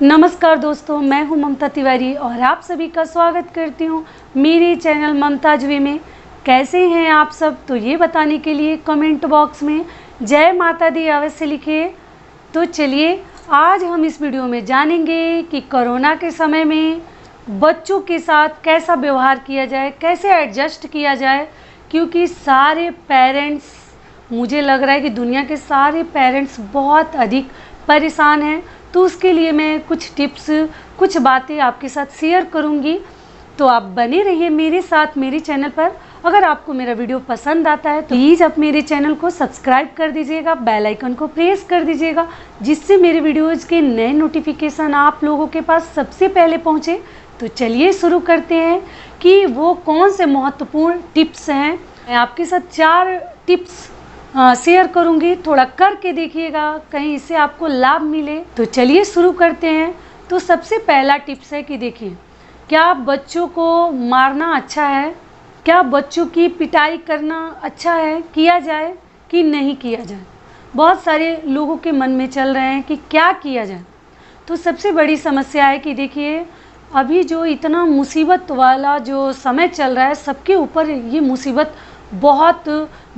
नमस्कार दोस्तों, मैं हूं ममता तिवारी और आप सभी का स्वागत करती हूं मेरे चैनल ममताज वे में। कैसे हैं आप सब, तो ये बताने के लिए कमेंट बॉक्स में जय माता दी अवश्य लिखिए। तो चलिए आज हम इस वीडियो में जानेंगे कि कोरोना के समय में बच्चों के साथ कैसा व्यवहार किया जाए, कैसे एडजस्ट किया जाए, क्योंकि सारे पेरेंट्स, मुझे लग रहा है कि दुनिया के सारे पेरेंट्स बहुत अधिक परेशान हैं। तो उसके लिए मैं कुछ टिप्स, कुछ बातें आपके साथ शेयर करूंगी। तो आप बने रहिए मेरे साथ मेरे चैनल पर। अगर आपको मेरा वीडियो पसंद आता है तो प्लीज़ आप मेरे चैनल को सब्सक्राइब कर दीजिएगा, बेल आइकन को प्रेस कर दीजिएगा, जिससे मेरे वीडियोज़ के नए नोटिफिकेशन आप लोगों के पास सबसे पहले पहुँचे। तो चलिए शुरू करते हैं कि वो कौन से महत्वपूर्ण टिप्स हैं। मैं आपके साथ 4 टिप्स शेयर करूंगी, थोड़ा करके देखिएगा, कहीं इससे आपको लाभ मिले। तो चलिए शुरू करते हैं। तो सबसे पहला टिप्स है कि देखिए, क्या बच्चों को मारना अच्छा है? क्या बच्चों की पिटाई करना अच्छा है? किया जाए कि नहीं किया जाए? बहुत सारे लोगों के मन में चल रहे हैं कि क्या किया जाए। तो सबसे बड़ी समस्या है कि देखिए, अभी जो इतना मुसीबत वाला जो समय चल रहा है, सबके ऊपर ये मुसीबत बहुत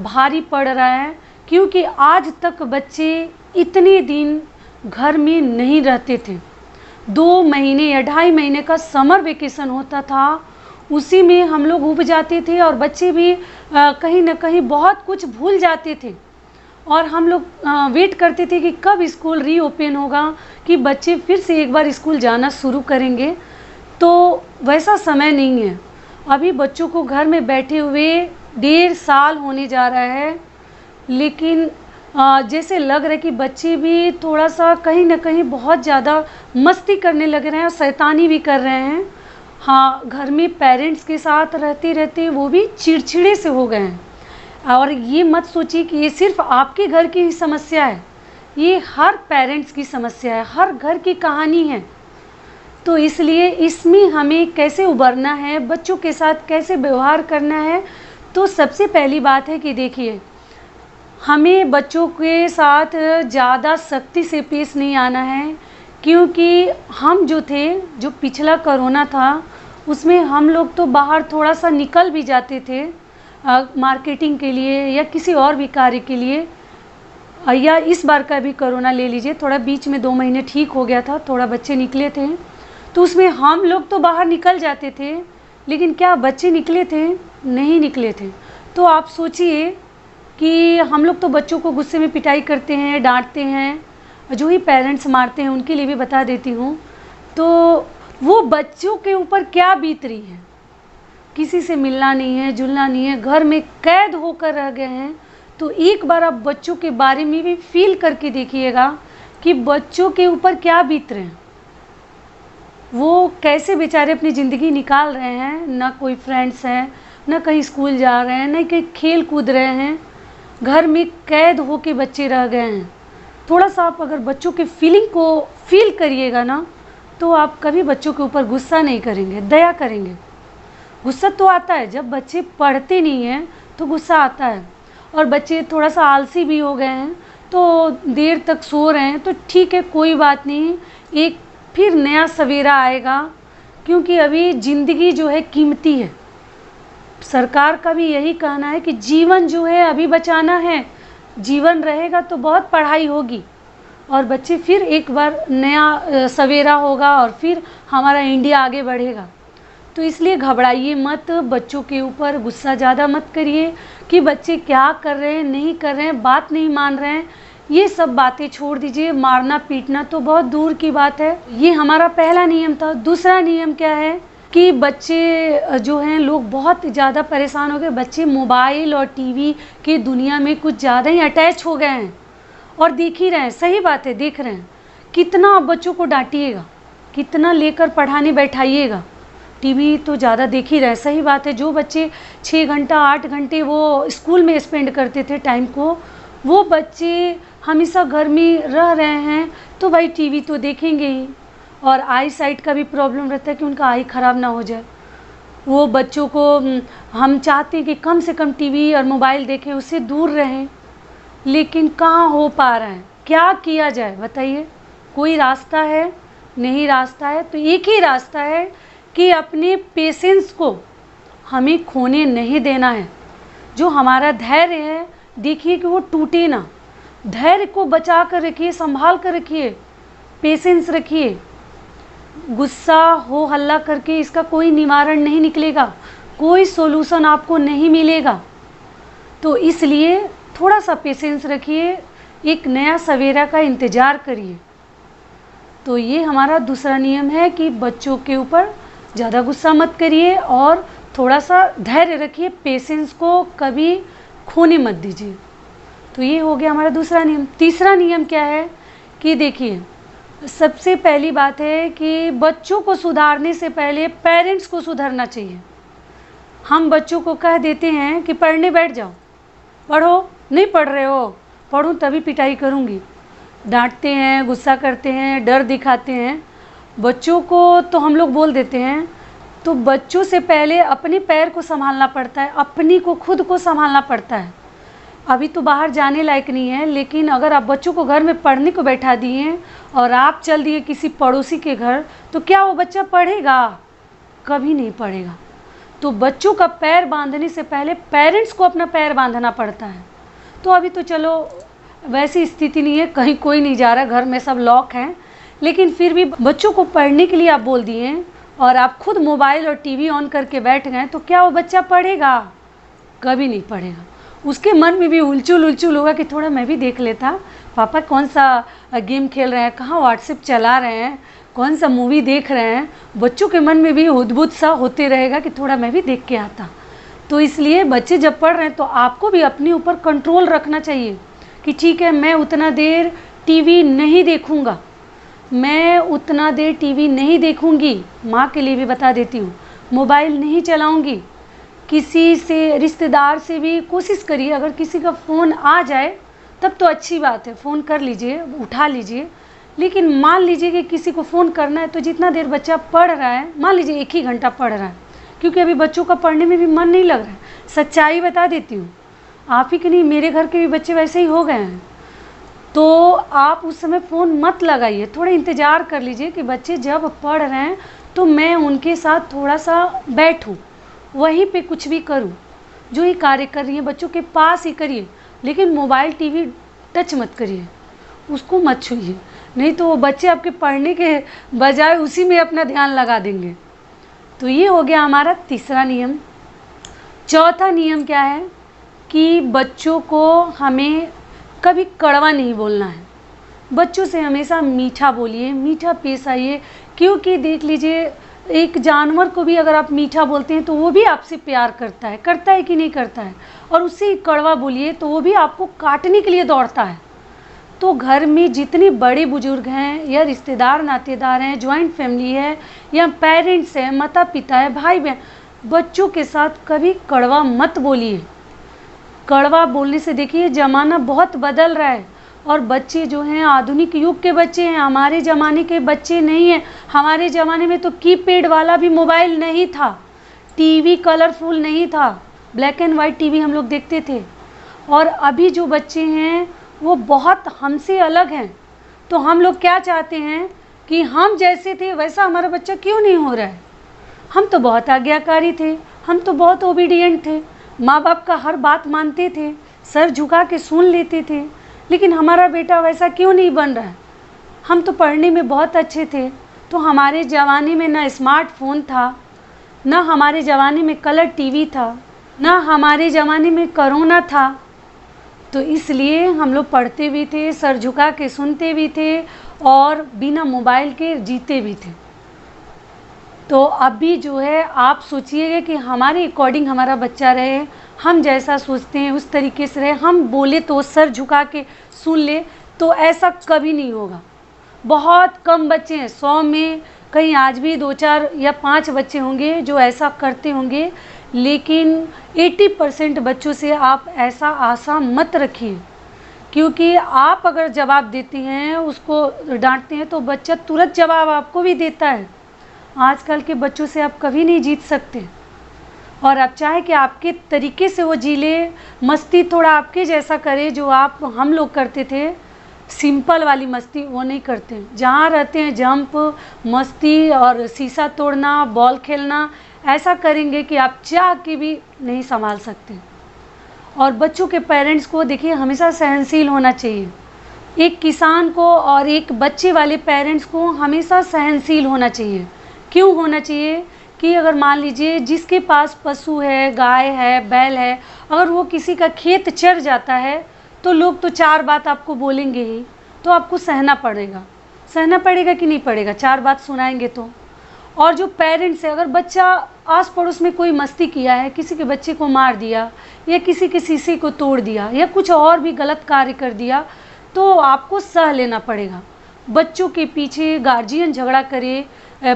भारी पड़ रहा है, क्योंकि आज तक बच्चे इतने दिन घर में नहीं रहते थे। 2 महीने या 2.5 महीने का समर वेकेशन होता था, उसी में हम लोग उब जाते थे और बच्चे भी कहीं ना कहीं बहुत कुछ भूल जाते थे। और हम लोग वेट करते थे कि कब स्कूल रीओपन होगा, कि बच्चे फिर से एक बार स्कूल जाना शुरू करेंगे। तो वैसा समय नहीं है। अभी बच्चों को घर में बैठे हुए 1.5 साल होने जा रहा है, लेकिन जैसे लग रहा है कि बच्चे भी थोड़ा सा कहीं ना कहीं बहुत ज़्यादा मस्ती करने लग रहे हैं और शैतानी भी कर रहे हैं। हाँ, घर में पेरेंट्स के साथ रहते रहते वो भी चिड़चिड़े से हो गए हैं। और ये मत सोचिए कि ये सिर्फ आपके घर की ही समस्या है, ये हर पेरेंट्स की समस्या है, हर घर की कहानी है। तो इसलिए इसमें हमें कैसे उबरना है, बच्चों के साथ कैसे व्यवहार करना है। तो सबसे पहली बात है कि देखिए, हमें बच्चों के साथ ज़्यादा सख्ती से पेश नहीं आना है, क्योंकि हम जो थे, जो पिछला कोरोना था, उसमें हम लोग तो बाहर थोड़ा सा निकल भी जाते थे मार्केटिंग के लिए या किसी और भी कार्य के लिए। या इस बार का भी कोरोना ले लीजिए, थोड़ा बीच में 2 महीने ठीक हो गया था, थोड़ा बच्चे निकले थे, तो उसमें हम लोग तो बाहर निकल जाते थे, लेकिन क्या बच्चे निकले थे? नहीं निकले थे। तो आप सोचिए कि हम लोग तो बच्चों को गुस्से में पिटाई करते हैं, डांटते हैं, जो ही पेरेंट्स मारते हैं उनके लिए भी बता देती हूँ। तो वो बच्चों के ऊपर क्या बीत रही है, किसी से मिलना नहीं है, जुलना नहीं है, घर में कैद होकर रह गए हैं। तो एक बार आप बच्चों के बारे में भी फील करके देखिएगा कि बच्चों के ऊपर क्या बीत रहे हैं, वो कैसे बेचारे अपनी ज़िंदगी निकाल रहे हैं। ना कोई फ्रेंड्स हैं, ना कहीं स्कूल जा रहे हैं, ना कहीं खेल कूद रहे हैं, घर में कैद होके बच्चे रह गए हैं। थोड़ा सा आप अगर बच्चों के फीलिंग को फील करिएगा ना, तो आप कभी बच्चों के ऊपर गुस्सा नहीं करेंगे, दया करेंगे। गुस्सा तो आता है, जब बच्चे पढ़ते नहीं हैं तो गुस्सा आता है, और बच्चे थोड़ा सा आलसी भी हो गए हैं, तो देर तक सो रहे हैं, तो ठीक है, कोई बात नहीं, एक फिर नया सवेरा आएगा, क्योंकि अभी ज़िंदगी जो है कीमती है। सरकार का भी यही कहना है कि जीवन जो है अभी बचाना है, जीवन रहेगा तो बहुत पढ़ाई होगी और बच्चे फिर एक बार नया सवेरा होगा और फिर हमारा इंडिया आगे बढ़ेगा। तो इसलिए घबराइए मत, बच्चों के ऊपर गुस्सा ज़्यादा मत करिए कि बच्चे क्या कर रहे हैं, नहीं कर रहे हैं, बात नहीं मान रहे हैं, ये सब बातें छोड़ दीजिए। मारना पीटना तो बहुत दूर की बात है। ये हमारा पहला नियम था। दूसरा नियम क्या है कि बच्चे जो हैं, लोग बहुत ज़्यादा परेशान हो गए, बच्चे मोबाइल और टीवी की दुनिया में कुछ ज़्यादा ही अटैच हो गए हैं और देख ही रहे हैं। सही बात है, देख रहे हैं। कितना आप बच्चों को डांटिएगा, कितना लेकर पढ़ाने बैठाइएगा, टीवी तो ज़्यादा देख ही रहे हैं। सही बात है, जो बच्चे 6 घंटा 8 घंटे वो स्कूल में स्पेंड करते थे टाइम को, वो बच्चे हमेशा घर में रह रहे हैं, तो भाई टीवी तो देखेंगे ही। और आई साइट का भी प्रॉब्लम रहता है कि उनका आई ख़राब ना हो जाए। वो बच्चों को हम चाहते हैं कि कम से कम टीवी और मोबाइल देखें, उससे दूर रहें, लेकिन कहाँ हो पा रहा है। क्या किया जाए बताइए, कोई रास्ता है? नहीं रास्ता है, तो एक ही रास्ता है कि अपने पेशेंस को हमें खोने नहीं देना है। जो हमारा धैर्य है, देखिए कि वो टूटे ना। धैर्य को बचा कर रखिए, संभाल कर रखिए, पेशेंस रखिए। गुस्सा हो हल्ला करके इसका कोई निवारण नहीं निकलेगा, कोई सॉल्यूशन आपको नहीं मिलेगा। तो इसलिए थोड़ा सा पेशेंस रखिए, एक नया सवेरा का इंतज़ार करिए। तो ये हमारा दूसरा नियम है कि बच्चों के ऊपर ज़्यादा गुस्सा मत करिए और थोड़ा सा धैर्य रखिए, पेशेंस को कभी खोने मत दीजिए। तो ये हो गया हमारा दूसरा नियम। तीसरा नियम क्या है कि देखिए, सबसे पहली बात है कि बच्चों को सुधारने से पहले पेरेंट्स को सुधरना चाहिए। हम बच्चों को कह देते हैं कि पढ़ने बैठ जाओ, पढ़ो, नहीं पढ़ रहे हो, पढ़ूँ तभी पिटाई करूँगी। डांटते हैं, गुस्सा करते हैं, डर दिखाते हैं बच्चों को, तो हम लोग बोल देते हैं। तो बच्चों से पहले अपने पैर को संभालना पड़ता है, अपनी को खुद को संभालना पड़ता है। अभी तो बाहर जाने लायक नहीं है, लेकिन अगर आप बच्चों को घर में पढ़ने को बैठा दिए और आप चल दिए किसी पड़ोसी के घर, तो क्या वो बच्चा पढ़ेगा? कभी नहीं पढ़ेगा। तो बच्चों का पैर बांधने से पहले पेरेंट्स को अपना पैर बांधना पड़ता है। तो अभी तो चलो वैसी स्थिति नहीं है, कहीं कोई नहीं जा रहा, घर में सब लॉक हैं, लेकिन फिर भी बच्चों को पढ़ने के लिए आप बोल दिए और आप खुद मोबाइल और टीवी ऑन करके बैठ गए, तो क्या वो बच्चा पढ़ेगा? कभी नहीं पढ़ेगा। उसके मन में भी उलचुल होगा कि थोड़ा मैं भी देख लेता, पापा कौन सा गेम खेल रहे हैं, कहाँ व्हाट्सएप चला रहे हैं, कौन सा मूवी देख रहे हैं। बच्चों के मन में भी उद्भुत सा होते रहेगा कि थोड़ा मैं भी देख के आता। तो इसलिए बच्चे जब पढ़ रहे हैं तो आपको भी अपने ऊपर कंट्रोल रखना चाहिए कि ठीक है, मैं उतना देर टीवी नहीं देखूँगा, मैं उतना देर टीवी नहीं देखूँगी। माँ के लिए भी बता देती हूँ, मोबाइल नहीं चलाऊँगी। किसी से, रिश्तेदार से भी कोशिश करिए, अगर किसी का फ़ोन आ जाए तब तो अच्छी बात है, फ़ोन कर लीजिए, उठा लीजिए। लेकिन मान लीजिए कि किसी को फ़ोन करना है, तो जितना देर बच्चा पढ़ रहा है, मान लीजिए 1 ही घंटा पढ़ रहा है, क्योंकि अभी बच्चों का पढ़ने में भी मन नहीं लग रहा है। सच्चाई बता देती हूँ, आप ही के नहीं, मेरे घर के भी बच्चे वैसे ही हो गए हैं। तो आप उस समय फ़ोन मत लगाइए, थोड़ा इंतज़ार कर लीजिए कि बच्चे जब पढ़ रहे हैं तो मैं उनके साथ थोड़ा सा बैठूँ, वहीं पे कुछ भी करूँ, जो ही कार्य कर रही है बच्चों के पास ही करिए। लेकिन मोबाइल टीवी टच मत करिए, उसको मत छूइए, नहीं तो वो बच्चे आपके पढ़ने के बजाय उसी में अपना ध्यान लगा देंगे। तो ये हो गया हमारा तीसरा नियम। चौथा नियम क्या है कि बच्चों को हमें कभी कड़वा नहीं बोलना है। बच्चों से हमेशा मीठा बोलिए, मीठा पेश आइए, क्योंकि देख लीजिए, एक जानवर को भी अगर आप मीठा बोलते हैं तो वो भी आपसे प्यार करता है कि नहीं करता है। और उससे कड़वा बोलिए तो वो भी आपको काटने के लिए दौड़ता है। तो घर में जितने बड़े बुजुर्ग हैं या रिश्तेदार नातेदार हैं, जॉइंट फैमिली है या पेरेंट्स हैं, माता पिता है, भाई बहन, बच्चों के साथ कभी कड़वा मत बोलिए। कड़वा बोलने से देखिए ज़माना बहुत बदल रहा है और बच्चे जो हैं आधुनिक युग के बच्चे हैं, हमारे ज़माने के बच्चे नहीं हैं। हमारे ज़माने में तो कीपैड वाला भी मोबाइल नहीं था, टीवी कलरफुल नहीं था, ब्लैक एंड वाइट टीवी हम लोग देखते थे। और अभी जो बच्चे हैं वो बहुत हमसे अलग हैं। तो हम लोग क्या चाहते हैं कि हम जैसे थे वैसा हमारा बच्चा क्यों नहीं हो रहा है। हम तो बहुत आज्ञाकारी थे, हम तो बहुत ओबीडिएंट थे, माँ बाप का हर बात मानते थे, सर झुका के सुन लेते थे, लेकिन हमारा बेटा वैसा क्यों नहीं बन रहा है। हम तो पढ़ने में बहुत अच्छे थे, तो हमारे ज़माने में ना स्मार्टफोन था, ना हमारे ज़माने में कलर टीवी था, ना हमारे ज़माने में कोरोना था। तो इसलिए हम लोग पढ़ते भी थे, सर झुका के सुनते भी थे और बिना मोबाइल के जीते भी थे। तो अभी जो है आप सोचिएगा कि हमारे अकॉर्डिंग हमारा बच्चा रहे, हम जैसा सोचते हैं उस तरीके से रहे, हम बोले तो सर झुका के सुन ले, तो ऐसा कभी नहीं होगा। बहुत कम बच्चे हैं, 100 में कहीं आज भी 2, 4 या 5 बच्चे होंगे जो ऐसा करते होंगे, लेकिन 80% बच्चों से आप ऐसा आशा मत रखिए, क्योंकि आप अगर जवाब देते हैं, उसको डांटते हैं, तो बच्चा तुरंत जवाब आपको भी देता है। आजकल के बच्चों से आप कभी नहीं जीत सकते। और आप चाहे कि आपके तरीके से वो जी ले, मस्ती थोड़ा आपके जैसा करे जो हम लोग करते थे, सिंपल वाली मस्ती वो नहीं करते हैं। जहाँ रहते हैं जंप, मस्ती और शीशा तोड़ना, बॉल खेलना, ऐसा करेंगे कि आप चाह के भी नहीं संभाल सकते। और बच्चों के पेरेंट्स को देखिए हमेशा सहनशील होना चाहिए। एक किसान को और एक बच्चे वाले पेरेंट्स को हमेशा सहनशील होना चाहिए। क्यों होना चाहिए कि अगर मान लीजिए जिसके पास पशु है, गाय है, बैल है, अगर वो किसी का खेत चर जाता है तो लोग तो चार बात आपको बोलेंगे ही, तो आपको सहना पड़ेगा। सहना पड़ेगा कि नहीं पड़ेगा? चार बात सुनाएंगे तो। और जो पेरेंट्स है, अगर बच्चा आस पड़ोस में कोई मस्ती किया है, किसी के बच्चे को मार दिया या किसी के शीशे को तोड़ दिया या कुछ और भी गलत कार्य कर दिया, तो आपको सह लेना पड़ेगा। बच्चों के पीछे गार्जियन झगड़ा करे,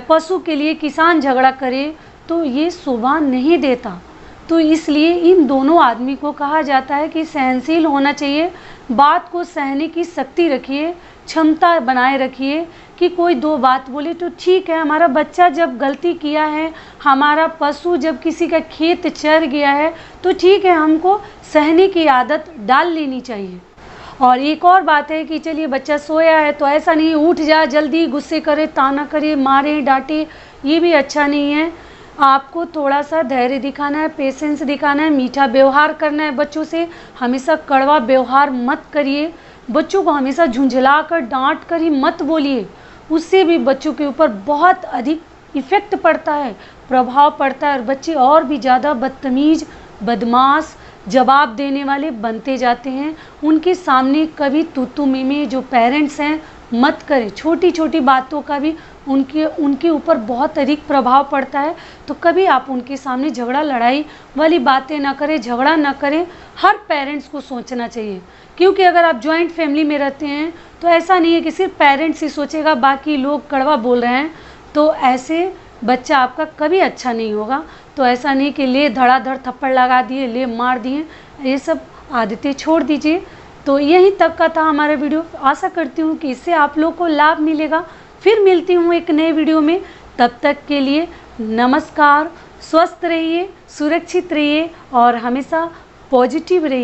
पशु के लिए किसान झगड़ा करे, तो ये शोभा नहीं देता। तो इसलिए इन दोनों आदमी को कहा जाता है कि सहनशील होना चाहिए। बात को सहने की शक्ति रखिए, क्षमता बनाए रखिए कि कोई दो बात बोले तो ठीक है, हमारा बच्चा जब गलती किया है, हमारा पशु जब किसी का खेत चर गया है, तो ठीक है, हमको सहने की आदत डाल लेनी चाहिए। और एक और बात है कि चलिए बच्चा सोया है तो ऐसा नहीं उठ जा जल्दी, गुस्से करे, ताना करे, मारे, डांटे, ये भी अच्छा नहीं है। आपको थोड़ा सा धैर्य दिखाना है, पेशेंस दिखाना है, मीठा व्यवहार करना है बच्चों से। हमेशा कड़वा व्यवहार मत करिए। बच्चों को हमेशा झुंझला कर, डांट कर ही मत बोलिए। उससे भी बच्चों के ऊपर बहुत अधिक इफ़ेक्ट पड़ता है, प्रभाव पड़ता है, और बच्चे और भी ज़्यादा बदतमीज़, बदमाश, जवाब देने वाले बनते जाते हैं। उनके सामने कभी तू में जो पेरेंट्स हैं मत करें। छोटी छोटी बातों का भी उनके ऊपर बहुत अधिक प्रभाव पड़ता है। तो कभी आप उनके सामने झगड़ा लड़ाई वाली बातें ना करें, झगड़ा ना करें। हर पेरेंट्स को सोचना चाहिए, क्योंकि अगर आप जॉइंट फैमिली में रहते हैं तो ऐसा नहीं है कि सिर्फ पेरेंट्स ही सोचेगा बाकी लोग कड़वा बोल रहे हैं, तो ऐसे बच्चा आपका कभी अच्छा नहीं होगा। तो ऐसा नहीं कि ले धड़ाधड़ थप्पड़ लगा दिए, ले मार दिए, ये सब आदतें छोड़ दीजिए। तो यहीं तक का था हमारा वीडियो। आशा करती हूँ कि इससे आप लोग को लाभ मिलेगा। फिर मिलती हूँ एक नए वीडियो में। तब तक के लिए नमस्कार। स्वस्थ रहिए, सुरक्षित रहिए और हमेशा पॉजिटिव रहिए।